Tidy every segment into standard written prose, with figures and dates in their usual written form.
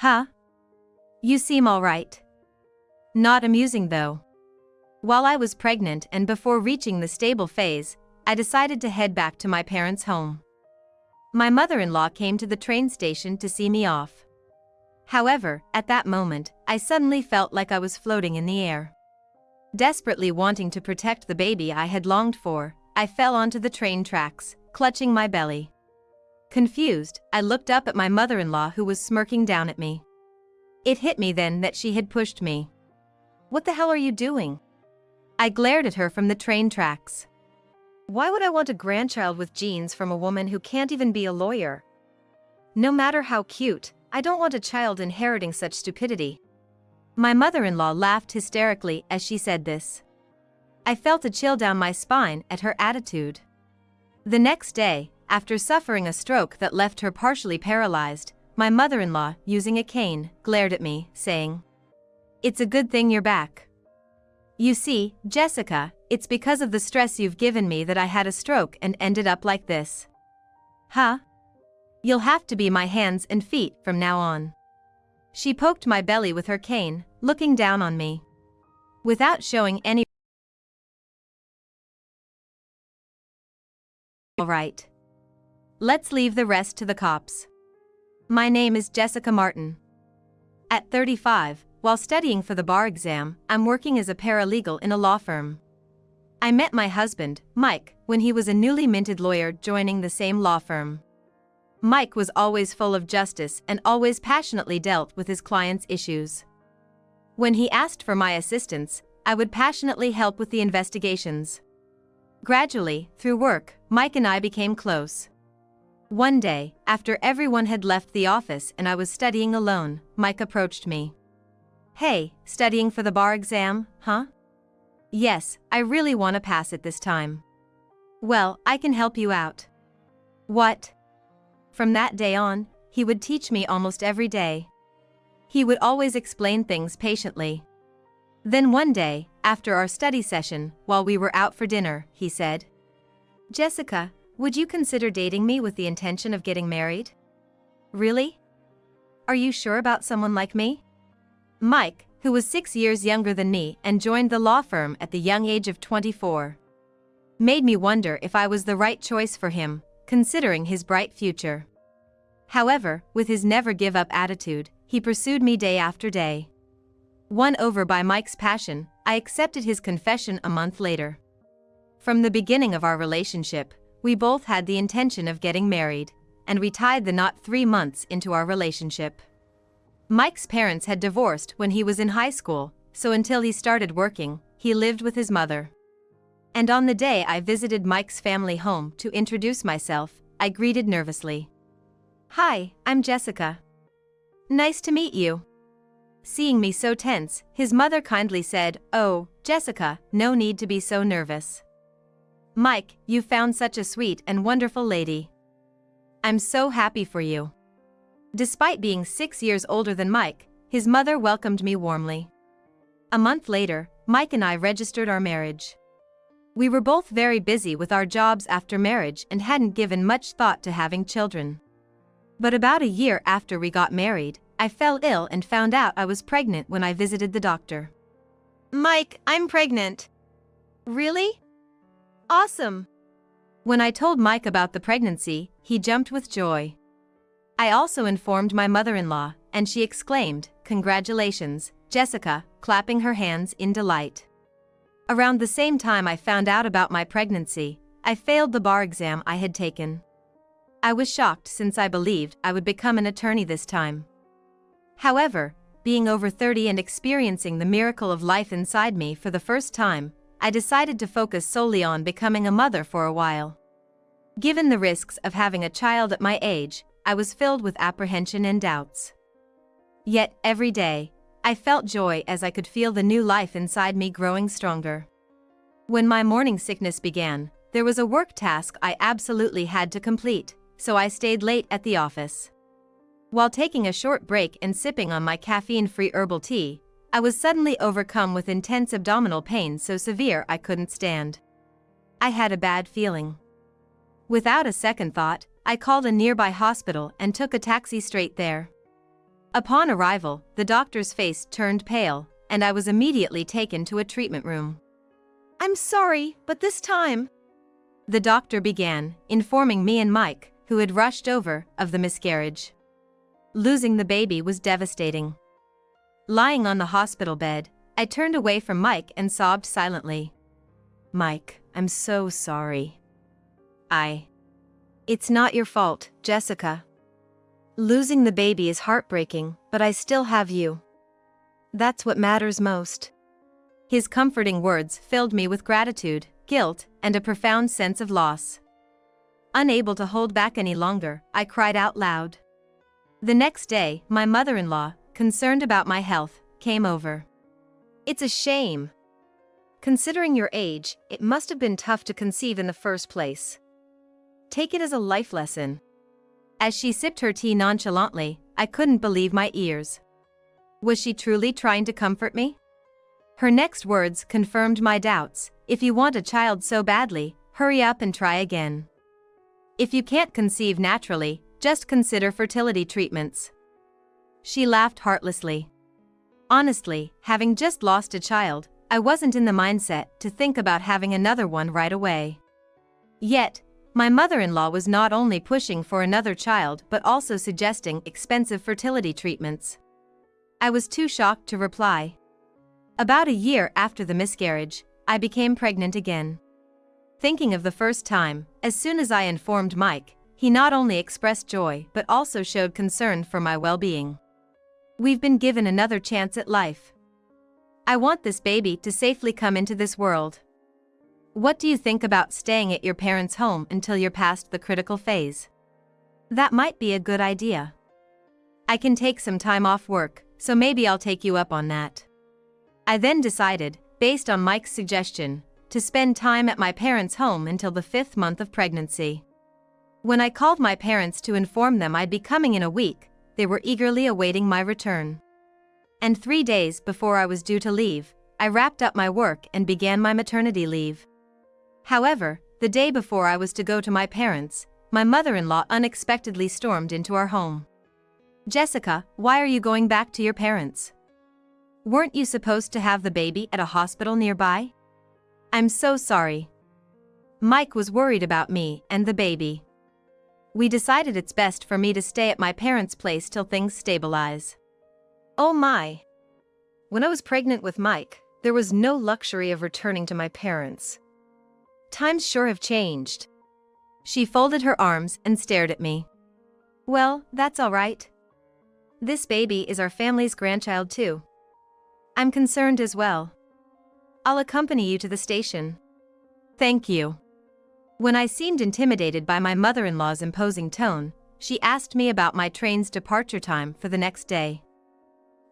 Huh? You seem alright. Not amusing though. While I was pregnant and before reaching the stable phase, I decided to head back to my parents' home. My mother-in-law came to the train station to see me off. However, at that moment, I suddenly felt like I was floating in the air. Desperately wanting to protect the baby I had longed for, I fell onto the train tracks, clutching my belly. Confused, I looked up at my mother-in-law who was smirking down at me. It hit me then that she had pushed me. "What the hell are you doing?" I glared at her from the train tracks. Why would I want a grandchild with genes from a woman who can't even be a lawyer? No matter how cute, I don't want a child inheriting such stupidity. My mother-in-law laughed hysterically as she said this. I felt a chill down my spine at her attitude. The next day, after suffering a stroke that left her partially paralyzed, my mother-in-law, using a cane, glared at me, saying, "It's a good thing you're back. You see, Jessica, it's because of the stress you've given me that I had a stroke and ended up like this." Huh? You'll have to be my hands and feet from now on. She poked my belly with her cane, looking down on me. Without showing any. Alright. Let's leave the rest to the cops. My name is Jessica Martin. At 35, while studying for the bar exam, I'm working as a paralegal in a law firm. I met my husband, Mike, when he was a newly minted lawyer joining the same law firm. Mike was always full of justice and always passionately dealt with his clients' issues. When he asked for my assistance, I would passionately help with the investigations. Gradually, through work, Mike and I became close. One day, after everyone had left the office and I was studying alone, Mike approached me. "Hey, studying for the bar exam, huh?" "Yes, I really want to pass it this time." "Well, I can help you out." "What?" From that day on, he would teach me almost every day. He would always explain things patiently. Then one day, after our study session, while we were out for dinner, he said, "Jessica, would you consider dating me with the intention of getting married?" "Really? Are you sure about someone like me?" Mike, who was 6 years younger than me and joined the law firm at the young age of 24, made me wonder if I was the right choice for him, considering his bright future. However, with his never-give-up attitude, he pursued me day after day. Won over by Mike's passion, I accepted his confession a month later. From the beginning of our relationship, we both had the intention of getting married, and we tied the knot 3 months into our relationship. Mike's parents had divorced when he was in high school, so until he started working, he lived with his mother. And on the day I visited Mike's family home to introduce myself, I greeted nervously. "Hi, I'm Jessica." "Nice to meet you." Seeing me so tense, his mother kindly said, "Oh, Jessica, no need to be so nervous. Mike, you found such a sweet and wonderful lady. I'm so happy for you." Despite being 6 years older than Mike, his mother welcomed me warmly. A month later, Mike and I registered our marriage. We were both very busy with our jobs after marriage and hadn't given much thought to having children. But about a year after we got married, I fell ill and found out I was pregnant when I visited the doctor. "Mike, I'm pregnant." "Really? Awesome." When I told Mike about the pregnancy, he jumped with joy. I also informed my mother-in-law, and she exclaimed, "Congratulations, Jessica," clapping her hands in delight. Around the same time I found out about my pregnancy, I failed the bar exam I had taken. I was shocked since I believed I would become an attorney this time. However, being over 30 and experiencing the miracle of life inside me for the first time, I decided to focus solely on becoming a mother for a while. Given the risks of having a child at my age, I was filled with apprehension and doubts. Yet, every day, I felt joy as I could feel the new life inside me growing stronger. When my morning sickness began, there was a work task I absolutely had to complete, so I stayed late at the office. While taking a short break and sipping on my caffeine-free herbal tea, I was suddenly overcome with intense abdominal pain so severe I couldn't stand. I had a bad feeling. Without a second thought, I called a nearby hospital and took a taxi straight there. Upon arrival, the doctor's face turned pale, and I was immediately taken to a treatment room. "I'm sorry, but this time," the doctor began, informing me and Mike, who had rushed over, of the miscarriage. Losing the baby was devastating. Lying on the hospital bed, I turned away from Mike and sobbed silently. "Mike, I'm so sorry." It's not your fault, Jessica. Losing the baby is heartbreaking, but I still have you. That's what matters most." His comforting words filled me with gratitude, guilt, and a profound sense of loss. Unable to hold back any longer, I cried out loud. The next day, my mother-in-law, concerned about my health, came over. "It's a shame. Considering your age, it must have been tough to conceive in the first place. Take it as a life lesson." As she sipped her tea nonchalantly, I couldn't believe my ears. Was she truly trying to comfort me? Her next words confirmed my doubts. "If you want a child so badly, hurry up and try again. If you can't conceive naturally, just consider fertility treatments." She laughed heartlessly. Honestly, having just lost a child, I wasn't in the mindset to think about having another one right away. Yet, my mother-in-law was not only pushing for another child but also suggesting expensive fertility treatments. I was too shocked to reply. About a year after the miscarriage, I became pregnant again. Thinking of the first time, as soon as I informed Mike, he not only expressed joy but also showed concern for my well-being. "We've been given another chance at life. I want this baby to safely come into this world. What do you think about staying at your parents' home until you're past the critical phase? That might be a good idea. I can take some time off work, so maybe I'll take you up on that." I then decided, based on Mike's suggestion, to spend time at my parents' home until the 5th month of pregnancy. When I called my parents to inform them I'd be coming in a week, they were eagerly awaiting my return. And 3 days before I was due to leave, I wrapped up my work and began my maternity leave. However, the day before I was to go to my parents, my mother-in-law unexpectedly stormed into our home. "Jessica, why are you going back to your parents? Weren't you supposed to have the baby at a hospital nearby?" "I'm so sorry." Mike was worried about me and the baby. "We decided it's best for me to stay at my parents' place till things stabilize." Oh my. When I was pregnant with Mike, there was no luxury of returning to my parents. Times sure have changed. She folded her arms and stared at me. "Well, that's all right. This baby is our family's grandchild too. I'm concerned as well. I'll accompany you to the station." "Thank you." When I seemed intimidated by my mother-in-law's imposing tone, she asked me about my train's departure time for the next day.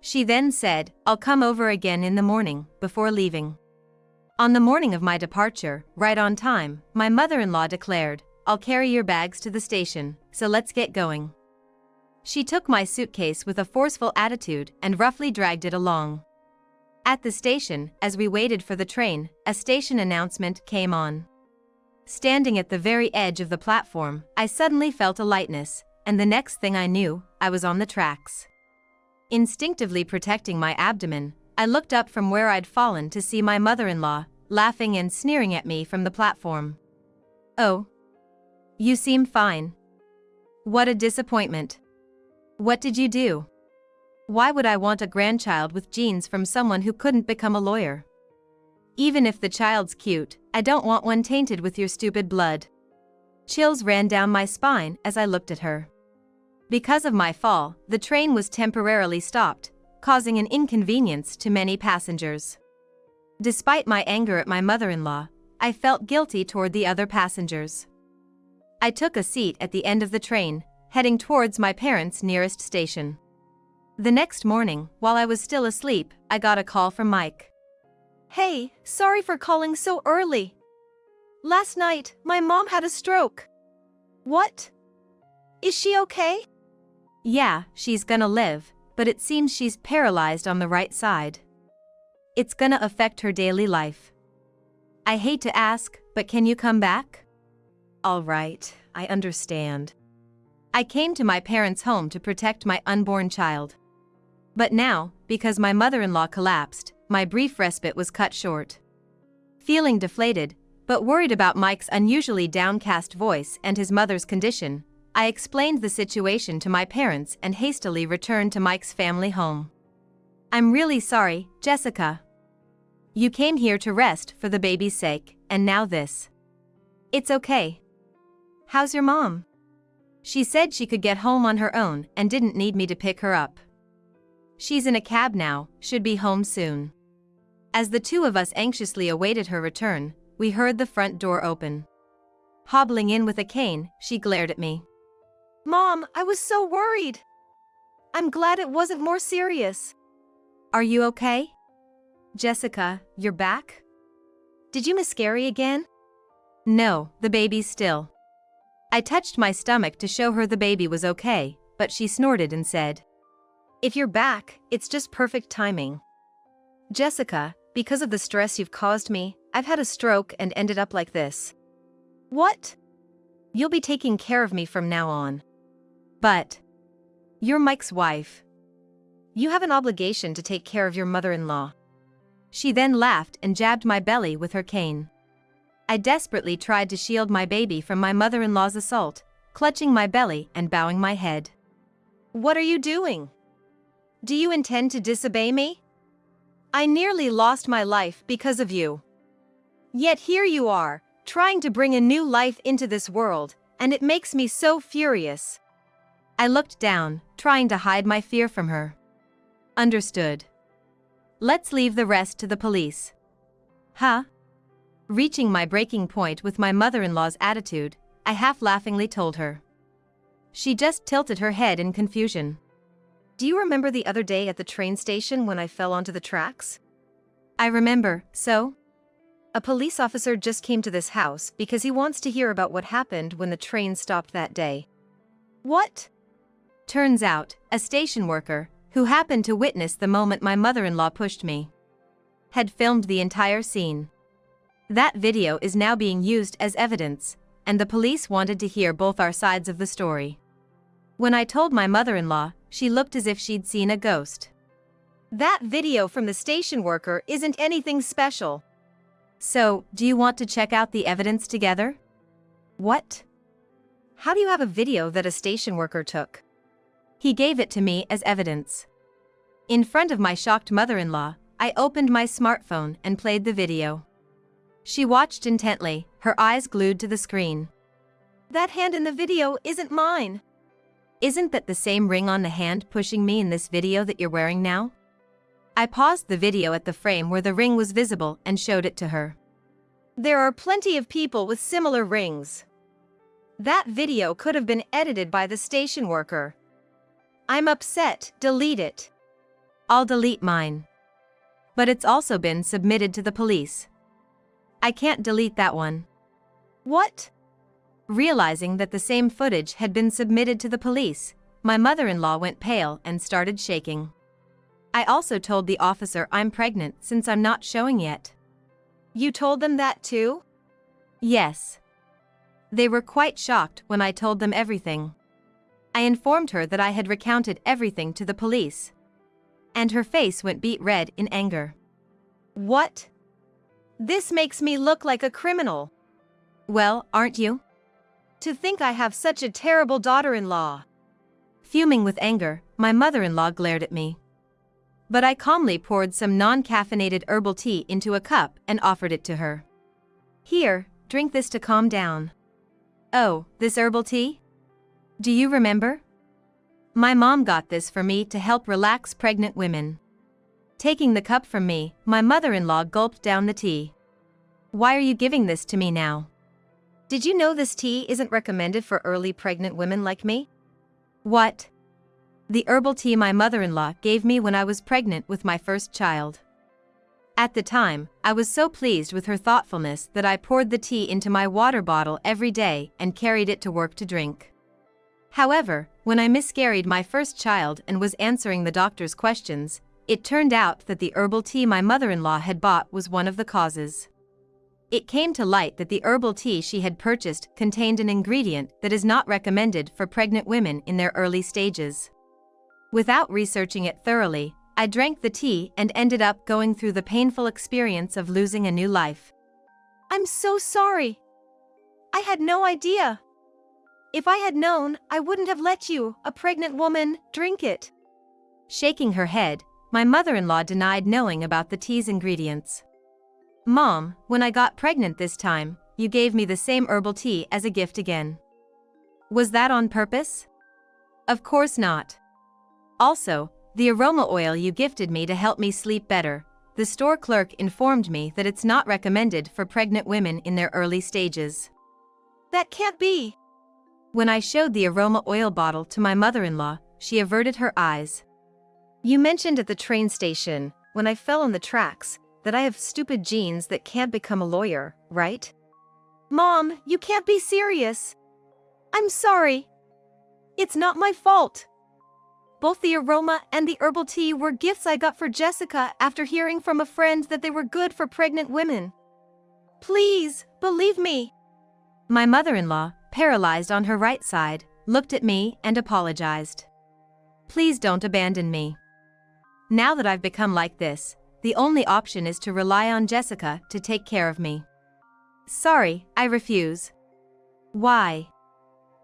She then said, "I'll come over again in the morning, before leaving." On the morning of my departure, right on time, my mother-in-law declared, "I'll carry your bags to the station, so let's get going." She took my suitcase with a forceful attitude and roughly dragged it along. At the station, as we waited for the train, a station announcement came on. Standing at the very edge of the platform, I suddenly felt a lightness, and the next thing I knew, I was on the tracks. Instinctively protecting my abdomen, I looked up from where I'd fallen to see my mother-in-law, laughing and sneering at me from the platform. "Oh. You seem fine. What a disappointment. What did you do? Why would I want a grandchild with genes from someone who couldn't become a lawyer? Even if the child's cute, I don't want one tainted with your stupid blood." Chills ran down my spine as I looked at her. Because of my fall, the train was temporarily stopped, causing an inconvenience to many passengers. Despite my anger at my mother-in-law, I felt guilty toward the other passengers. I took a seat at the end of the train, heading towards my parents' nearest station. The next morning, while I was still asleep, I got a call from Mike. "Hey, sorry for calling so early. Last night, my mom had a stroke." "What? Is she okay?" "Yeah, she's gonna live, but it seems she's paralyzed on the right side. It's gonna affect her daily life. I hate to ask, but can you come back?" "All right, I understand." I came to my parents' home to protect my unborn child. But now, because my mother-in-law collapsed, my brief respite was cut short. Feeling deflated, but worried about Mike's unusually downcast voice and his mother's condition, I explained the situation to my parents and hastily returned to Mike's family home. "I'm really sorry, Jessica. You came here to rest for the baby's sake, and now this." "It's okay. How's your mom?" "She said she could get home on her own and didn't need me to pick her up. She's in a cab now, should be home soon." As the two of us anxiously awaited her return, we heard the front door open. Hobbling in with a cane, she glared at me. "Mom, I was so worried. I'm glad it wasn't more serious." "Are you okay? Jessica, you're back? Did you miscarry again?" "No, the baby's still." I touched my stomach to show her the baby was okay, but she snorted and said, "If you're back, it's just perfect timing. Jessica, because of the stress you've caused me, I've had a stroke and ended up like this." "What?" "You'll be taking care of me from now on." "But you're Mike's wife. You have an obligation to take care of your mother-in-law." She then laughed and jabbed my belly with her cane. I desperately tried to shield my baby from my mother-in-law's assault, clutching my belly and bowing my head. "What are you doing? Do you intend to disobey me? I nearly lost my life because of you. Yet here you are, trying to bring a new life into this world, and it makes me so furious." I looked down, trying to hide my fear from her. "Understood. Let's leave the rest to the police." "Huh?" Reaching my breaking point with my mother-in-law's attitude, I half-laughingly told her. She just tilted her head in confusion. "Do you remember the other day at the train station when I fell onto the tracks?" "I remember, so?" "A police officer just came to this house because he wants to hear about what happened when the train stopped that day." "What?" Turns out, a station worker, who happened to witness the moment my mother-in-law pushed me, had filmed the entire scene. That video is now being used as evidence, and the police wanted to hear both our sides of the story. When I told my mother-in-law, she looked as if she'd seen a ghost. "That video from the station worker isn't anything special." "So, do you want to check out the evidence together?" "What? How do you have a video that a station worker took?" "He gave it to me as evidence." In front of my shocked mother-in-law, I opened my smartphone and played the video. She watched intently, her eyes glued to the screen. "That hand in the video isn't mine." "Isn't that the same ring on the hand pushing me in this video that you're wearing now?" I paused the video at the frame where the ring was visible and showed it to her. "There are plenty of people with similar rings. That video could have been edited by the station worker. I'm upset, delete it." "I'll delete mine. But it's also been submitted to the police." "I can't delete that one." "What?" Realizing that the same footage had been submitted to the police, my mother-in-law went pale and started shaking. I also told the officer I'm pregnant since I'm not showing yet. "You told them that too?" "Yes." They were quite shocked when I told them everything. I informed her that I had recounted everything to the police. And her face went beet red in anger. "What? This makes me look like a criminal." "Well, aren't you? To think I have such a terrible daughter-in-law." Fuming with anger, my mother-in-law glared at me. But I calmly poured some non-caffeinated herbal tea into a cup and offered it to her. "Here, drink this to calm down." "Oh, this herbal tea? Do you remember? My mom got this for me to help relax pregnant women." Taking the cup from me, my mother-in-law gulped down the tea. "Why are you giving this to me now? Did you know this tea isn't recommended for early pregnant women like me?" "What?" "The herbal tea my mother-in-law gave me when I was pregnant with my first child." At the time, I was so pleased with her thoughtfulness that I poured the tea into my water bottle every day and carried it to work to drink. However, when I miscarried my first child and was answering the doctor's questions, it turned out that the herbal tea my mother-in-law had bought was one of the causes. It came to light that the herbal tea she had purchased contained an ingredient that is not recommended for pregnant women in their early stages. Without researching it thoroughly, I drank the tea and ended up going through the painful experience of losing a new life. I'm so sorry. I had no idea. If I had known, I wouldn't have let you, a pregnant woman, drink it. Shaking her head, my mother-in-law denied knowing about the tea's ingredients. Mom, when I got pregnant this time, you gave me the same herbal tea as a gift again. Was that on purpose? Of course not. Also, the aroma oil you gifted me to help me sleep better, the store clerk informed me that it's not recommended for pregnant women in their early stages. That can't be. When I showed the aroma oil bottle to my mother-in-law, she averted her eyes. You mentioned at the train station, when I fell on the tracks, that I have stupid genes that can't become a lawyer, right? Mom, you can't be serious. I'm sorry. It's not my fault. Both the aroma and the herbal tea were gifts I got for Jessica after hearing from a friend that they were good for pregnant women. Please, believe me. My mother-in-law, paralyzed on her right side, looked at me and apologized. Please don't abandon me. Now that I've become like this, the only option is to rely on Jessica to take care of me. Sorry, I refuse. Why?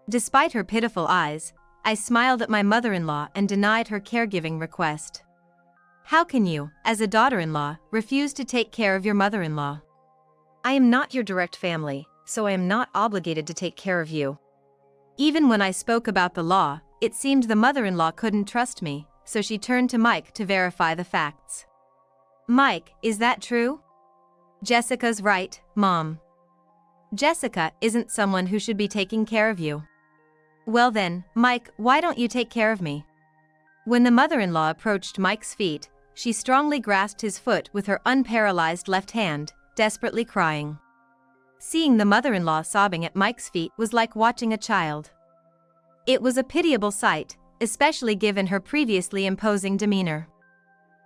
Despite her pitiful eyes, I smiled at my mother-in-law and denied her caregiving request. How can you, as a daughter-in-law, refuse to take care of your mother-in-law? I am not your direct family, so I am not obligated to take care of you. Even when I spoke about the law, it seemed the mother-in-law couldn't trust me, so she turned to Mike to verify the facts. Mike, is that true? Jessica's right, Mom. Jessica isn't someone who should be taking care of you. Well then, Mike, why don't you take care of me? When the mother-in-law approached Mike's feet, she strongly grasped his foot with her unparalyzed left hand, desperately crying. Seeing the mother-in-law sobbing at Mike's feet was like watching a child. It was a pitiable sight, especially given her previously imposing demeanor.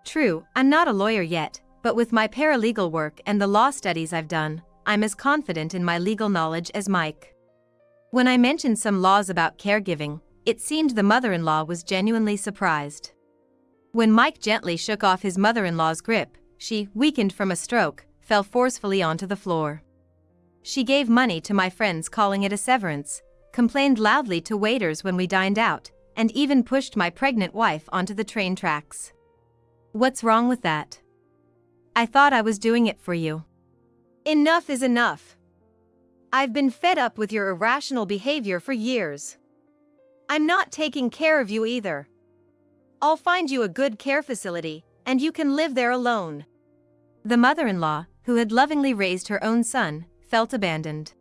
True, I'm not a lawyer yet, but with my paralegal work and the law studies I've done, I'm as confident in my legal knowledge as Mike. When I mentioned some laws about caregiving, it seemed the mother-in-law was genuinely surprised. When Mike gently shook off his mother-in-law's grip, she, weakened from a stroke, fell forcefully onto the floor. She gave money to my friends calling it a severance, complained loudly to waiters when we dined out, and even pushed my pregnant wife onto the train tracks. What's wrong with that? I thought I was doing it for you. Enough is enough. I've been fed up with your irrational behavior for years. I'm not taking care of you either. I'll find you a good care facility, and you can live there alone. The mother-in-law, who had lovingly raised her own son, felt abandoned.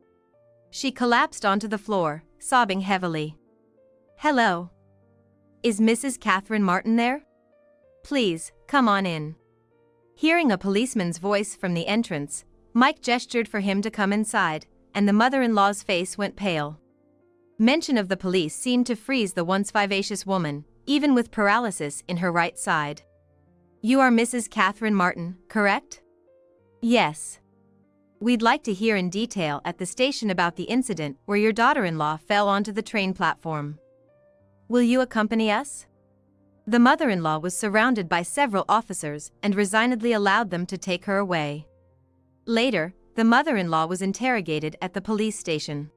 She collapsed onto the floor, sobbing heavily. Hello. Is Mrs. Catherine Martin there? Please, come on in. Hearing a policeman's voice from the entrance, Mike gestured for him to come inside, and the mother-in-law's face went pale. Mention of the police seemed to freeze the once vivacious woman, even with paralysis in her right side. You are Mrs. Catherine Martin, correct? Yes. We'd like to hear in detail at the station about the incident where your daughter-in-law fell onto the train platform. Will you accompany us? The mother-in-law was surrounded by several officers and resignedly allowed them to take her away. Later, the mother-in-law was interrogated at the police station.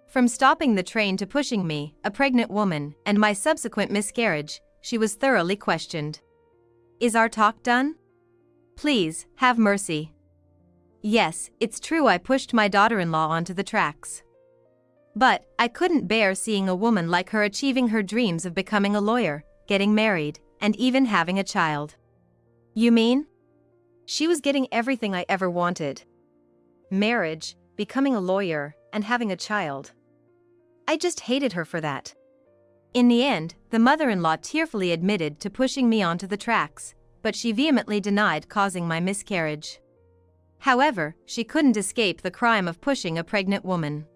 From stopping the train to pushing me, a pregnant woman, and my subsequent miscarriage, she was thoroughly questioned. Is our talk done? Please, have mercy. Yes, it's true I pushed my daughter-in-law onto the tracks. But, I couldn't bear seeing a woman like her achieving her dreams of becoming a lawyer, getting married, and even having a child. You mean? She was getting everything I ever wanted. Marriage, becoming a lawyer, and having a child. I just hated her for that. In the end, the mother-in-law tearfully admitted to pushing me onto the tracks, but she vehemently denied causing my miscarriage. However, she couldn't escape the crime of pushing a pregnant woman.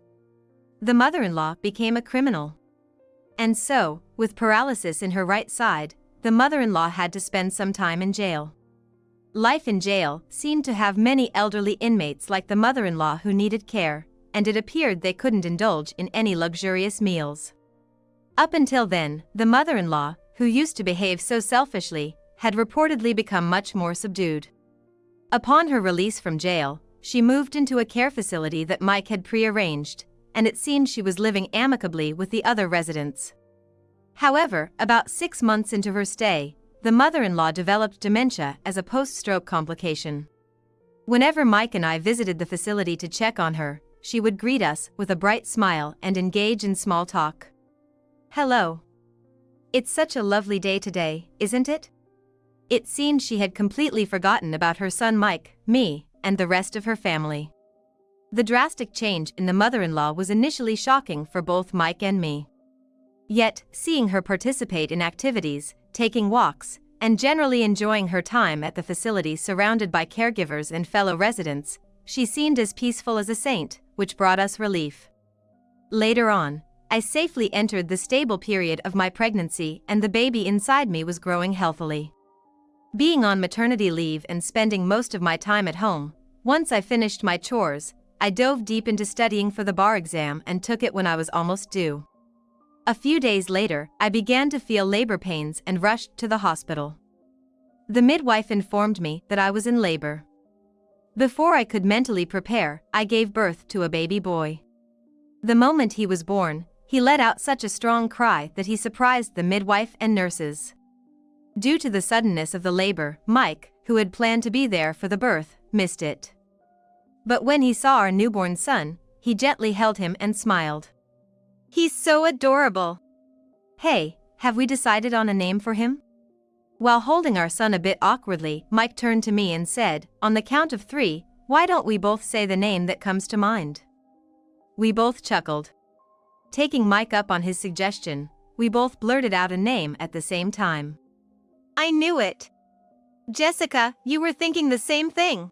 The mother-in-law became a criminal. And so, with paralysis in her right side, the mother-in-law had to spend some time in jail. Life in jail seemed to have many elderly inmates like the mother-in-law who needed care, and it appeared they couldn't indulge in any luxurious meals. Up until then, the mother-in-law, who used to behave so selfishly, had reportedly become much more subdued. Upon her release from jail, she moved into a care facility that Mike had prearranged, and it seemed she was living amicably with the other residents. However, about 6 months into her stay, the mother-in-law developed dementia as a post-stroke complication. Whenever Mike and I visited the facility to check on her, she would greet us with a bright smile and engage in small talk. "Hello. It's such a lovely day today, isn't it?" It seemed she had completely forgotten about her son Mike, me, and the rest of her family. The drastic change in the mother-in-law was initially shocking for both Mike and me. Yet, seeing her participate in activities, taking walks, and generally enjoying her time at the facility surrounded by caregivers and fellow residents, she seemed as peaceful as a saint, which brought us relief. Later on, I safely entered the stable period of my pregnancy and the baby inside me was growing healthily. Being on maternity leave and spending most of my time at home, once I finished my chores, I dove deep into studying for the bar exam and took it when I was almost due. A few days later, I began to feel labor pains and rushed to the hospital. The midwife informed me that I was in labor. Before I could mentally prepare, I gave birth to a baby boy. The moment he was born, he let out such a strong cry that he surprised the midwife and nurses. Due to the suddenness of the labor, Mike, who had planned to be there for the birth, missed it. But when he saw our newborn son, he gently held him and smiled. He's so adorable. "Hey, have we decided on a name for him?" While holding our son a bit awkwardly, Mike turned to me and said, "On the count of 3, why don't we both say the name that comes to mind?" We both chuckled. Taking Mike up on his suggestion, we both blurted out a name at the same time. I knew it. Jessica, you were thinking the same thing.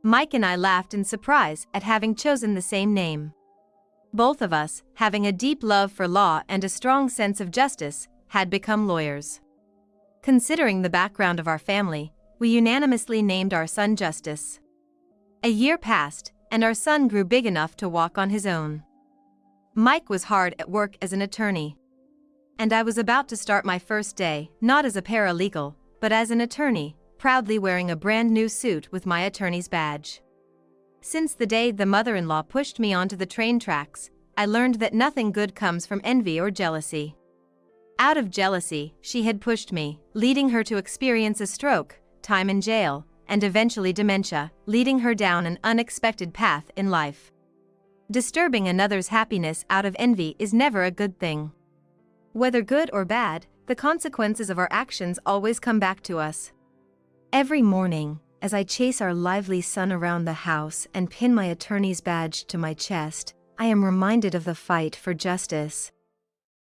Mike and I laughed in surprise at having chosen the same name. Both of us, having a deep love for law and a strong sense of justice, had become lawyers. Considering the background of our family, we unanimously named our son Justice. A year passed, and our son grew big enough to walk on his own. Mike was hard at work as an attorney. And I was about to start my first day, not as a paralegal, but as an attorney, proudly wearing a brand new suit with my attorney's badge. Since the day the mother-in-law pushed me onto the train tracks, I learned that nothing good comes from envy or jealousy. Out of jealousy, she had pushed me, leading her to experience a stroke, time in jail, and eventually dementia, leading her down an unexpected path in life. Disturbing another's happiness out of envy is never a good thing. Whether good or bad, the consequences of our actions always come back to us. Every morning, as I chase our lively son around the house and pin my attorney's badge to my chest, I am reminded of the fight for justice,